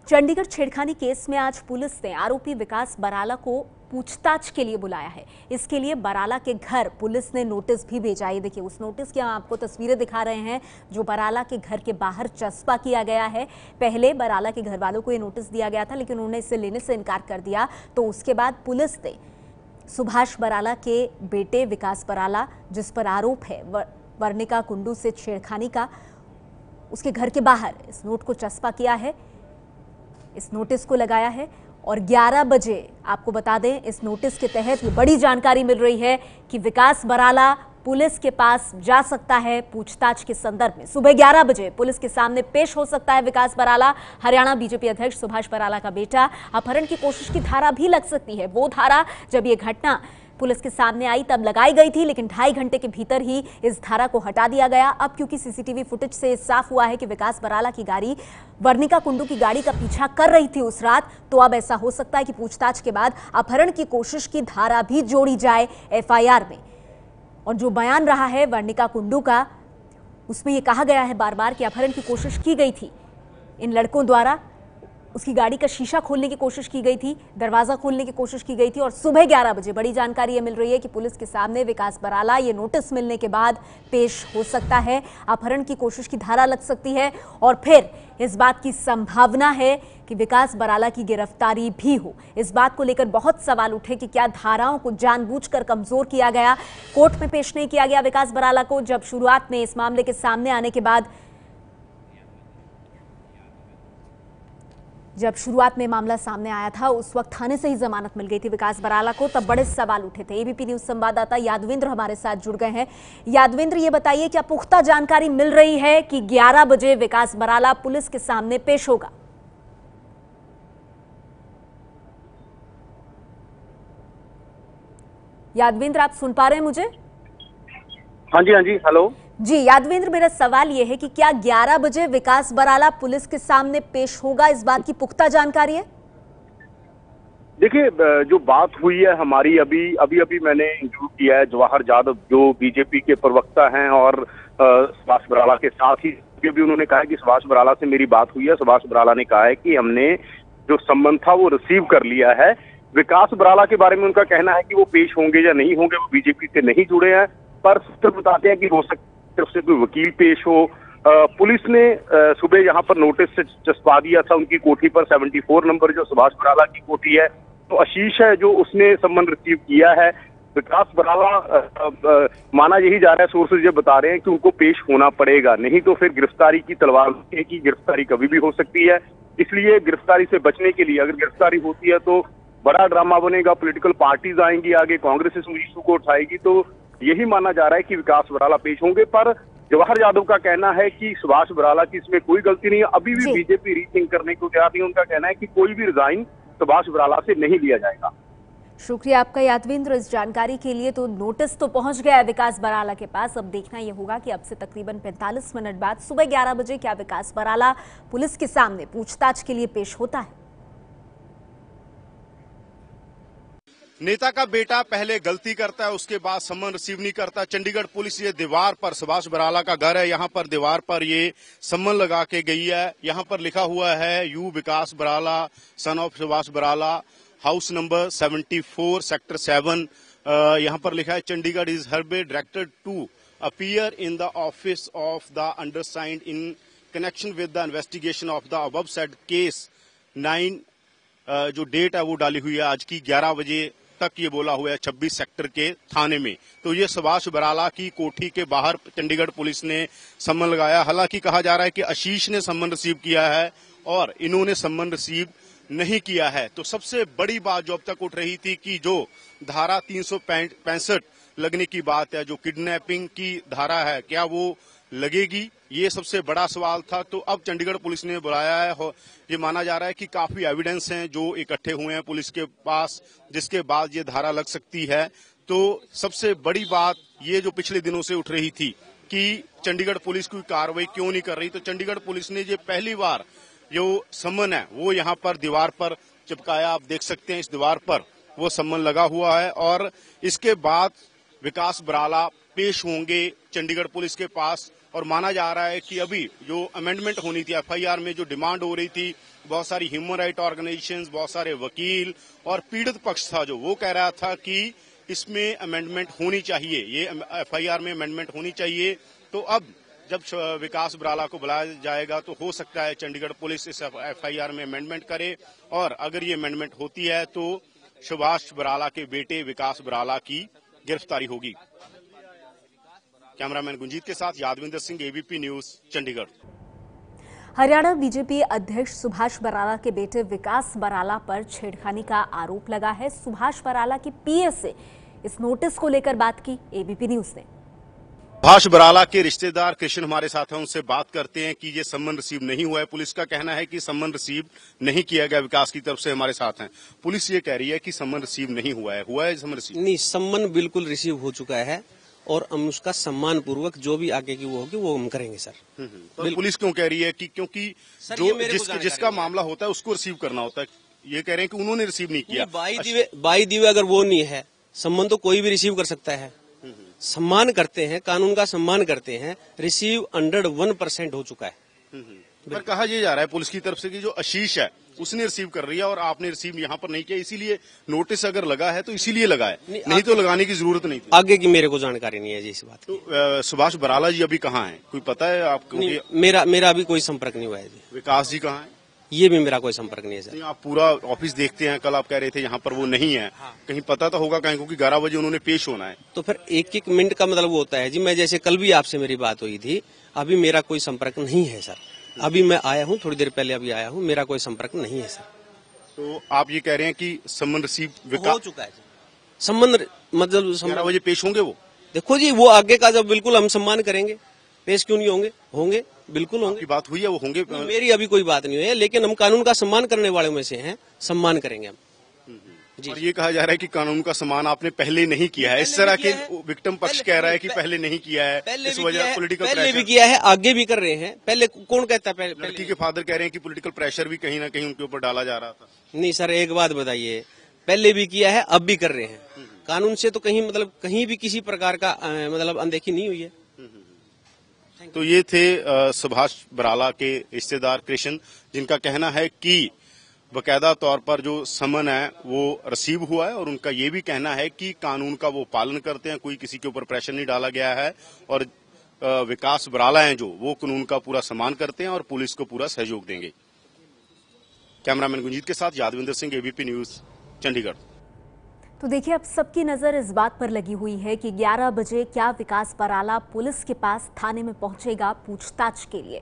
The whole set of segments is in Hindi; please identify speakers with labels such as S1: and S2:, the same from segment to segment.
S1: चंडीगढ़ छेड़खानी केस में आज पुलिस ने आरोपी विकास बराला को पूछताछ के लिए बुलाया है। इसके लिए बराला के घर पुलिस ने नोटिस भी भेजा है। देखिए उस नोटिस की हम आपको तस्वीरें दिखा रहे हैं जो बराला के घर के बाहर चस्पा किया गया है। पहले बराला के घर वालों को ये नोटिस दिया गया था, लेकिन उन्होंने इसे लेने से इनकार कर दिया। तो उसके बाद पुलिस ने सुभाष बराला के बेटे विकास बराला, जिस पर आरोप है वर्णिका कुंडू से छेड़खानी का, उसके घर के बाहर इस नोट को चस्पा किया है, इस नोटिस को लगाया है। और 11 बजे आपको बता दें, इस नोटिस के तहत ये बड़ी जानकारी मिल रही है कि विकास बराला पुलिस के पास जा सकता है पूछताछ के संदर्भ में। सुबह 11 बजे पुलिस के सामने पेश हो सकता है विकास बराला। हरियाणा बीजेपी अध्यक्ष सुभाष बराला का बेटा। अपहरण की कोशिश की धारा भी लग सकती है। वो धारा जब ये घटना पुलिस के सामने आई तब लगाई गई थी, लेकिन 2.5 घंटे के भीतर ही इस धारा को हटा दिया गया। अब क्योंकि सीसीटीवी फुटेज से साफ हुआ है कि विकास बराला की गाड़ी वर्णिका कुंडू की गाड़ी का पीछा कर रही थी उस रात, तो अब ऐसा हो सकता है कि पूछताछ के बाद अपहरण की कोशिश की धारा भी जोड़ी जाए एफआईआर में। और जो बयान रहा है वर्णिका कुंडू का, उसमें यह कहा गया है बार बार कि अपहरण की कोशिश की गई थी इन लड़कों द्वारा। उसकी गाड़ी का शीशा खोलने की कोशिश की गई थी, दरवाजा खोलने की कोशिश की गई थी। और सुबह 11 बजे बड़ी जानकारी ये मिल रही है कि पुलिस के सामने विकास बराला ये नोटिस मिलने के बाद पेश हो सकता है। अपहरण की कोशिश की धारा लग सकती है और फिर इस बात की संभावना है कि विकास बराला की गिरफ्तारी भी हो। इस बात को लेकर बहुत सवाल उठे कि क्या धाराओं को जानबूझकर कमजोर किया गया, कोर्ट में पेश नहीं किया गया विकास बराला को। जब शुरुआत में इस मामले के सामने आने के बाद, जब शुरुआत में मामला सामने आया था, उस वक्त थाने से ही जमानत मिल गई थी विकास बराला को, तब बड़े सवाल उठे थे। एबीपी न्यूज संवाददाता यादवेंद्र हमारे साथ जुड़ गए हैं। यादवेंद्र, ये बताइए क्या पुख्ता जानकारी मिल रही है कि 11 बजे विकास बराला पुलिस के सामने पेश होगा? यादवेंद्र, आप सुन पा रहे हैं मुझे?
S2: हाँ जी, हेलो
S1: जी यादवेंद्र, मेरा सवाल यह है कि क्या 11 बजे विकास बराला पुलिस के सामने पेश होगा, इस बात की पुख्ता जानकारी है?
S2: देखिए, जो बात हुई है हमारी, अभी मैंने इंटरव्यू किया है जवाहर जादव जो बीजेपी के प्रवक्ता हैं और सुभाष बराला के साथ ही भी उन्होंने कहा है कि सुभाष बराला से मेरी बात हुई है। सुभाष बराला ने कहा है कि हमने जो संबंध था वो रिसीव कर लिया है। विकास बराला के बारे में उनका कहना है कि वो पेश होंगे या नहीं होंगे, वो बीजेपी से नहीं जुड़े हैं, पर सूत्र बताते हैं कि हो सकता तरफ से कोई वकील पेश हो। पुलिस ने सुबह यहाँ पर नोटिस से चस्पा दिया था उनकी कोठी पर, 74 नंबर जो सुभाष बराला की कोठी है, तो आशीष है जो उसने सम्मन रिसीव किया है। विकास बराला माना यही जा रहा है, सोर्सेज ये बता रहे हैं कि उनको पेश होना पड़ेगा, नहीं तो फिर गिरफ्तारी की तलवार की गिरफ्तारी कभी भी हो सकती है। इसलिए गिरफ्तारी से बचने के लिए, अगर गिरफ्तारी होती है तो बड़ा ड्रामा बनेगा, पॉलिटिकल पार्टीज आएंगी आगे, कांग्रेस इस इशू को उठाएगी, तो यही माना जा रहा है कि विकास बराला पेश होंगे। पर जवाहर यादव का कहना है कि सुभाष बराला की इसमें कोई गलती नहीं है। अभी भी बीजेपी रीथिंक करने को तैयार नहीं। उनका कहना है कि कोई भी रिजाइन सुभाष बराला से नहीं लिया जाएगा।
S1: शुक्रिया आपका यादवेंद्र इस जानकारी के लिए। तो नोटिस तो पहुंच गया है विकास बराला के पास। अब देखना यह होगा कि अब से तकरीबन 45 मिनट बाद सुबह 11 बजे क्या विकास बराला पुलिस के सामने पूछताछ के लिए पेश होता है।
S3: नेता का बेटा पहले गलती करता है, उसके बाद सम्मन रिसीव नहीं करता। चंडीगढ़ पुलिस ये दीवार पर, सुभाष बराला का घर है, यहाँ पर दीवार पर ये सम्मन लगा के गई है। यहाँ पर लिखा हुआ है you Vikas Barala son of Subhash Barala, house number 74 sector 7। यहाँ पर लिखा है Chandigarh is hereby directed to appear in the office of the undersigned in connection with the investigation of the above said case 9। जो डेट है वो डाली हुई है आज की 11 बजे तक, ये बोला हुआ है 26 सेक्टर के थाने में। तो ये सुभाष बराला की कोठी के बाहर चंडीगढ़ पुलिस ने सम्मन लगाया। हालांकि कहा जा रहा है कि आशीष ने सम्मन रिसीव किया है और इन्होंने सम्मन रिसीव नहीं किया है। तो सबसे बड़ी बात जो अब तक उठ रही थी कि जो धारा 365 लगने की बात है, जो किडनैपिंग की धारा है, क्या वो लगेगी, ये सबसे बड़ा सवाल था। तो अब चंडीगढ़ पुलिस ने बुलाया है। ये माना जा रहा है कि काफी एविडेंस हैं जो इकट्ठे हुए हैं पुलिस के पास, जिसके बाद ये धारा लग सकती है। तो सबसे बड़ी बात ये जो पिछले दिनों से उठ रही थी कि चंडीगढ़ पुलिस कोई कार्रवाई क्यों नहीं कर रही, तो चंडीगढ़ पुलिस ने ये पहली बार जो सम्मन है वो यहाँ पर दीवार पर चिपकाया। आप देख सकते हैं इस दीवार पर वो सम्मन लगा हुआ है और इसके बाद विकास बराला पेश होंगे चंडीगढ़ पुलिस के पास। और माना जा रहा है कि अभी जो अमेंडमेंट होनी थी एफआईआर में, जो डिमांड हो रही थी बहुत सारी ह्यूमन राइट ऑर्गेनाइजेशंस, बहुत सारे वकील और पीड़ित पक्ष था जो वो कह रहा था कि इसमें अमेंडमेंट होनी चाहिए, ये एफआईआर में अमेंडमेंट होनी चाहिए। तो अब जब विकास बराला को बुलाया जाएगा तो हो सकता है चंडीगढ़ पुलिस इस एफआईआर में अमेंडमेंट करे, और अगर ये अमेंडमेंट होती है तो सुभाष बराला के बेटे विकास बराला की गिरफ्तारी होगी। कैमरामैन गुंजीत के साथ यादविंदर सिंह, एबीपी न्यूज, चंडीगढ़।
S1: हरियाणा बीजेपी अध्यक्ष सुभाष बराला के बेटे विकास बराला पर छेड़खानी का आरोप लगा है। सुभाष बराला की पीए से इस नोटिस को लेकर बात की एबीपी न्यूज ने।
S3: सुभाष बराला के रिश्तेदार कृष्ण हमारे साथ हैं, उनसे बात करते हैं कि ये सम्मन रिसीव नहीं हुआ है। पुलिस का कहना है कि सम्मन रिसीव नहीं किया गया, विकास की तरफ से हमारे साथ हैं। पुलिस ये कह रही है कि सम्मन रिसीव नहीं हुआ है सम्मन रिसीव?
S4: नहीं, सम्मन बिल्कुल रिसीव हो चुका है और हम उसका सम्मान पूर्वक जो भी आगे की वो होगी वो हम करेंगे सर।
S3: तो पुलिस क्यों कह रही है कि क्योंकि जो जिसका मामला होता है उसको रिसीव करना होता है, ये कह रहे हैं कि उन्होंने रिसीव नहीं किया।
S4: बाई दिवे अगर वो नहीं है, सम्मान तो कोई भी रिसीव कर सकता है। सम्मान करते हैं, कानून का सम्मान करते हैं, रिसीव 101% हो चुका है।
S3: पर कहा यह जा रहा है पुलिस की तरफ से कि जो आशीष है उसने रिसीव कर लिया और आपने रिसीव यहाँ पर नहीं किया, इसीलिए नोटिस अगर लगा है तो इसीलिए लगा है, नहीं तो लगाने की जरूरत नहीं थी।
S4: आगे की मेरे को जानकारी नहीं है जी इस बात की।
S3: तो सुभाष बराला जी अभी कहाँ हैं, कोई पता है आपको?
S4: मेरा अभी कोई संपर्क नहीं हुआ है जी।
S3: विकास जी कहाँ है?
S4: ये भी मेरा कोई संपर्क नहीं है सर।
S3: आप पूरा ऑफिस देखते हैं, कल आप कह रहे थे यहाँ पर वो नहीं है। हाँ। कहीं पता तो होगा कहीं, क्योंकि 11 बजे उन्होंने पेश होना है।
S4: तो फिर एक मिनट का मतलब वो होता है जी। मैं जैसे कल भी आपसे मेरी बात हुई थी, अभी मेरा कोई संपर्क नहीं है सर। अभी मैं आया हूँ, थोड़ी देर पहले अभी आया हूँ, मेरा कोई संपर्क नहीं है सर।
S3: तो आप ये कह रहे हैं कि सम्मन रिसीव
S4: हो चुका है? सम्मन मतलब
S3: 11 बजे पेश होंगे वो?
S4: देखो जी, वो आगे का जब बिल्कुल हम सम्मान करेंगे, पेश क्यों नहीं होंगे? होंगे, बिल्कुल होंगे।
S3: बात हुई है वो होंगे?
S4: मेरी अभी कोई बात नहीं हुई है, लेकिन हम कानून का सम्मान करने वाले में से हैं, सम्मान करेंगे हम
S3: जी। और ये कहा जा रहा है कि कानून का सम्मान आपने पहले नहीं किया है, इस तरह के विक्टिम पक्ष कह रहा है कि पहले नहीं किया है, इस वजह पॉलिटिकल प्रेशर।
S4: पहले भी किया है, आगे भी कर रहे हैं। पहले कौन कहता है?
S3: लड़की के फादर कह रहे हैं कि पॉलिटिकल प्रेशर भी कहीं ना कहीं उनके ऊपर डाला जा रहा था।
S4: नहीं सर, एक बात बताइए, पहले भी किया है, अब भी कर रहे हैं। कानून से तो कहीं भी किसी प्रकार का अनदेखी नहीं हुई है।
S3: तो ये थे सुभाष बराला के रिश्तेदार कृष्ण, जिनका कहना है कि बकायदा तौर पर जो समन है वो रिसीव हुआ है, और उनका ये भी कहना है कि कानून का वो पालन करते हैं, कोई किसी के ऊपर प्रेशर नहीं डाला गया है, और विकास बराला हैं जो वो कानून का पूरा सम्मान करते हैं और पुलिस को पूरा सहयोग देंगे। कैमरामैन गुंजीत के साथ यादविंदर सिंह, एबीपी न्यूज, चंडीगढ़।
S1: तो देखिए, अब सबकी नजर इस बात पर लगी हुई है कि 11 बजे क्या विकास बराला पुलिस के पास थाने में पहुंचेगा पूछताछ के लिए।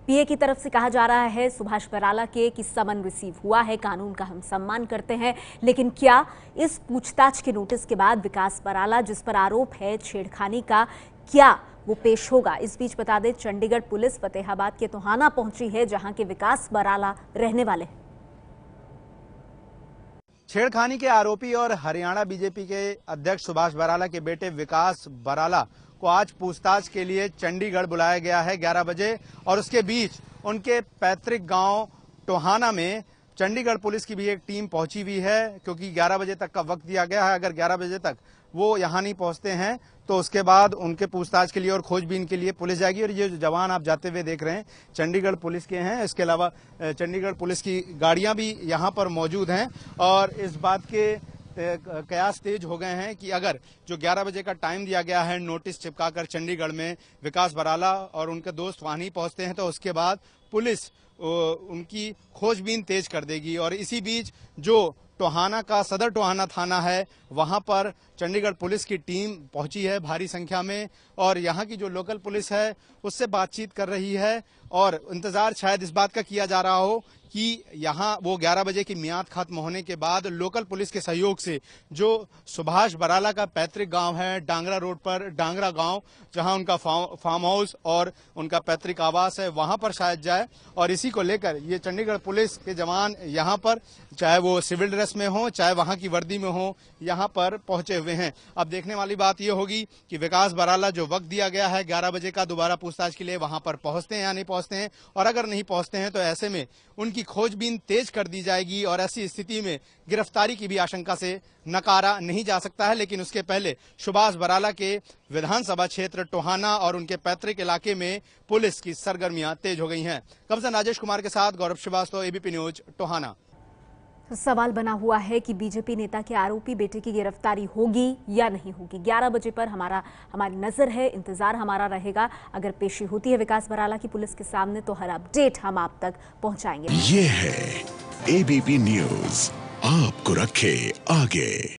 S1: पीए की तरफ से कहा जा रहा है सुभाष बराला के कि समन रिसीव हुआ है, कानून का हम सम्मान करते हैं, लेकिन क्या इस पूछताछ के नोटिस के बाद विकास बराला, जिस पर आरोप है छेड़खानी का, क्या वो पेश होगा? इस बीच बता दें, चंडीगढ़ पुलिस फतेहाबाद के टोहाना पहुंची है, जहां के विकास बराला रहने वाले हैं।
S5: छेड़खानी के आरोपी और हरियाणा बीजेपी के अध्यक्ष सुभाष बराला के बेटे विकास बराला को आज पूछताछ के लिए चंडीगढ़ बुलाया गया है 11 बजे, और उसके बीच उनके पैतृक गांव टोहाना में चंडीगढ़ पुलिस की भी एक टीम पहुंची हुई है, क्योंकि 11 बजे तक का वक्त दिया गया है। अगर 11 बजे तक वो यहां नहीं पहुंचते हैं तो उसके बाद उनके पूछताछ के लिए और खोजबीन के लिए पुलिस जाएगी। और ये जो जवान आप जाते हुए देख रहे हैं चंडीगढ़ पुलिस के हैं। इसके अलावा चंडीगढ़ पुलिस की गाड़ियां भी यहां पर मौजूद हैं, और इस बात के कयास तेज हो गए हैं कि अगर जो 11 बजे का टाइम दिया गया है नोटिस चिपकाकर चंडीगढ़ में विकास बराला और उनके दोस्त वहां नहीं पहुंचते हैं तो उसके बाद पुलिस उनकी खोजबीन तेज कर देगी। और इसी बीच जो टोहाना का सदर टोहाना थाना है वहां पर चंडीगढ़ पुलिस की टीम पहुंची है भारी संख्या में, और यहां की जो लोकल पुलिस है उससे बातचीत कर रही है, और इंतजार शायद इस बात का किया जा रहा हो कि यहां वो 11 बजे की मियाद खत्म होने के बाद लोकल पुलिस के सहयोग से जो सुभाष बराला का पैतृक गांव है डांगरा रोड पर, डांगरा गांव, जहां उनका फार्म हाउस और उनका पैतृक आवास है, वहां पर शायद जाए। और इसी को लेकर ये चंडीगढ़ पुलिस के जवान यहां पर, चाहे वो सिविल ड्रेस में हो चाहे वहां की वर्दी में हो, यहां पर पहुंचे हुए हैं। अब देखने वाली बात यह होगी कि विकास बराला जो वक्त दिया गया है 11 बजे का दोबारा पूछताछ के लिए, वहां पर पहुंचते हैं या नहीं पहुंचते हैं, और अगर नहीं पहुंचते हैं तो ऐसे में उनकी इनकी खोजबीन तेज कर दी जाएगी और ऐसी स्थिति में गिरफ्तारी की भी आशंका से नकारा नहीं जा सकता है। लेकिन उसके पहले सुभाष बराला के विधानसभा क्षेत्र टोहाना और उनके पैतृक इलाके में पुलिस की सरगर्मियां तेज हो गई हैं। कमसन राजेश कुमार के साथ गौरव श्रीवास्तव, एबीपी न्यूज, टोहाना।
S1: सवाल बना हुआ है कि बीजेपी नेता के आरोपी बेटे की गिरफ्तारी होगी या नहीं होगी। 11 बजे पर हमारी नजर है, इंतजार हमारा रहेगा। अगर पेशी होती है विकास बराला की पुलिस के सामने तो हर अपडेट हम आप तक पहुंचाएंगे।
S6: ये है एबीपी न्यूज, आपको रखे आगे।